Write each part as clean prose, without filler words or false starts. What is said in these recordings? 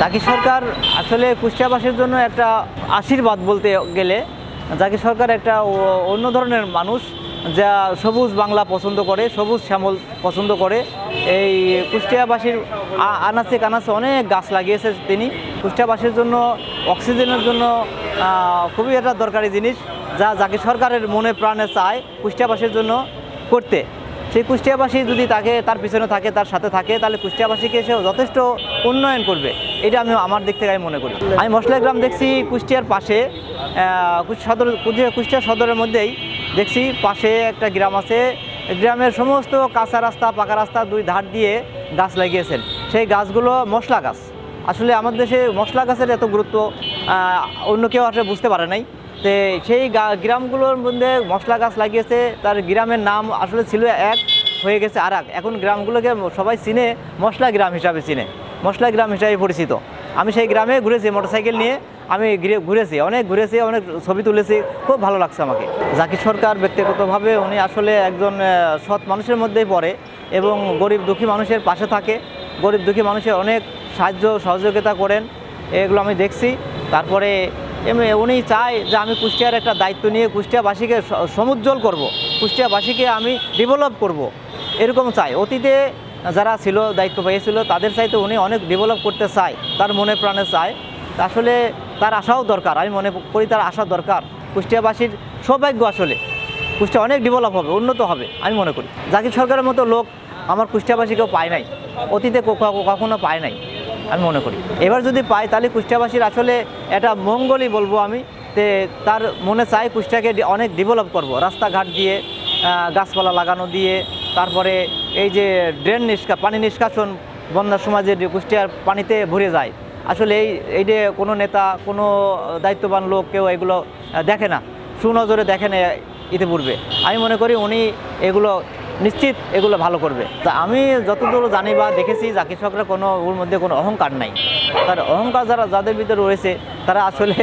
জাকির সরকার আসলে কুষ্টিয়াবাসীর জন্য একটা আশীর্বাদ বলতে গেলে। জাকির সরকার একটা অন্য ধরনের মানুষ, যা সবুজ বাংলা পছন্দ করে, সবুজ শ্যামল পছন্দ করে। এই কুষ্টিয়াবাসীর আনাচে কানাচে অনেক গাছ লাগিয়েছে তিনি। কুষ্টিয়াবাসীর জন্য অক্সিজেনের জন্য খুবই একটা দরকারি জিনিস, যা জাকির সরকারের মনে প্রাণে চায় কুষ্টিয়াবাসীর জন্য করতে। সেই কুষ্টিয়াবাসী যদি তার পিছনে থাকে, তার সাথে থাকে, তাহলে কুষ্টিয়াবাসীকে সে যথেষ্ট উন্নয়ন করবে। এটা আমার দিক থেকে আমি মনে করি। আমি মশলা গ্রাম দেখছি কুষ্টিয়ার পাশে, কুষ্টিয়া সদরের মধ্যেই দেখছি পাশে একটা গ্রাম আছে। গ্রামের সমস্ত কাঁচা রাস্তা, পাকা রাস্তা দুই ধার দিয়ে গাছ লাগিয়েছেন। সেই গাছগুলো মশলা গাছ। আসলে আমাদের দেশে মশলা গাছের এত গুরুত্ব অন্য কেউ আসলে বুঝতে পারে নাই। তো সেই গ্রামগুলোর মধ্যে মশলা গাছ লাগিয়েছে। তার গ্রামের নাম আসলে ছিল এক, হয়ে গেছে আর এক। এখন গ্রামগুলোকে সবাই চিনে মশলা গ্রাম হিসাবে চিনে, মশলা গ্রাম হিসাবে পরিচিত। আমি সেই গ্রামে ঘুরেছি মোটরসাইকেল নিয়ে, আমি অনেক ঘুরেছি, অনেক ছবি তুলেছি, খুব ভালো লাগছে আমাকে। জাকির সরকার ব্যক্তিগতভাবে উনি আসলে একজন সৎ মানুষের মধ্যেই পড়ে এবং গরিব দুঃখী মানুষের পাশে থাকে, গরিব দুঃখী মানুষের অনেক সাহায্য সহযোগিতা করেন, এগুলো আমি দেখছি। তারপরে উনি চায় যে আমি কুষ্টিয়ার একটা দায়িত্ব নিয়ে কুষ্টিয়াবাসীকে সমুজ্জ্বল করব, কুষ্টিয়াবাসীকে আমি ডেভেলপ করব, এরকম চাই। অতীতে যারা ছিল, দায়িত্ব পেয়েছিল, তাদের চাইতে উনি অনেক ডেভেলপ করতে চায়, তার মনে প্রাণে চায়। আসলে তার আশাও দরকার, আমি মনে করি তার আশা দরকার। কুষ্টিয়াবাসীর সৌভাগ্য, আসলে কুষ্টিয়া অনেক ডেভেলপ হবে, উন্নত হবে আমি মনে করি। জাকির সরকারের মতো লোক আমার কুষ্টিয়াবাসীকেও পায় নাই, অতীতে কখনো পায় নাই আমি মনে করি। এবার যদি পায় তাহলে কুষ্টিয়াবাসীর আসলে এটা মঙ্গলই বলবো আমি। তার মনে চায় কুষ্টিয়াকে অনেক ডেভেলপ করব, রাস্তাঘাট দিয়ে, গাছপালা লাগানো দিয়ে। তারপরে এই যে পানি নিষ্কাশন, বন্যার সময় যে কুষ্টিয়ার পানিতে ভরে যায়, আসলে এইটা কোনো নেতা, কোনো দায়িত্ববান লোক কেউ এগুলো দেখে না, সুনজরে দেখে না ইতিপূর্বে। আমি মনে করি উনি এগুলো নিশ্চিত এগুলো ভালো করবে। তা আমি যতদূর জানি বা দেখেছি, জাকির সরকার ওর মধ্যে কোনো অহংকার নাই। তার অহংকার যাদের ভিতরে রয়েছে তারা আসলে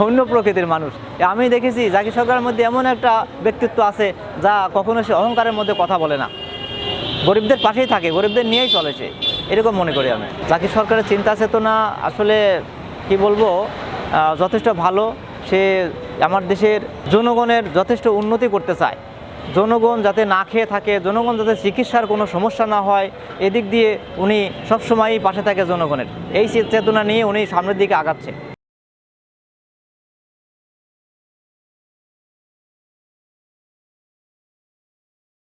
অন্য প্রকৃতির মানুষ। আমি দেখেছি জাকির সরকারের মধ্যে এমন একটা ব্যক্তিত্ব আছে যা কখনো সে অহংকারের মধ্যে কথা বলে না, গরিবদের পাশেই থাকে, গরিবদের নিয়েই চলেছে, এরকম মনে করি আমি। জাকির সরকারের চিন্তা চেতনা আসলে কি বলবো, যথেষ্ট ভালো। সে আমার দেশের জনগণের যথেষ্ট উন্নতি করতে চায়, জনগণ যাতে না খেয়ে থাকে, জনগণ যাতে চিকিৎসার কোনো সমস্যা না হয়, এদিক দিয়ে উনি সবসময়ই পাশে থাকে জনগণের। এই চেতনা নিয়ে উনি সামনের দিকে আগাচ্ছে।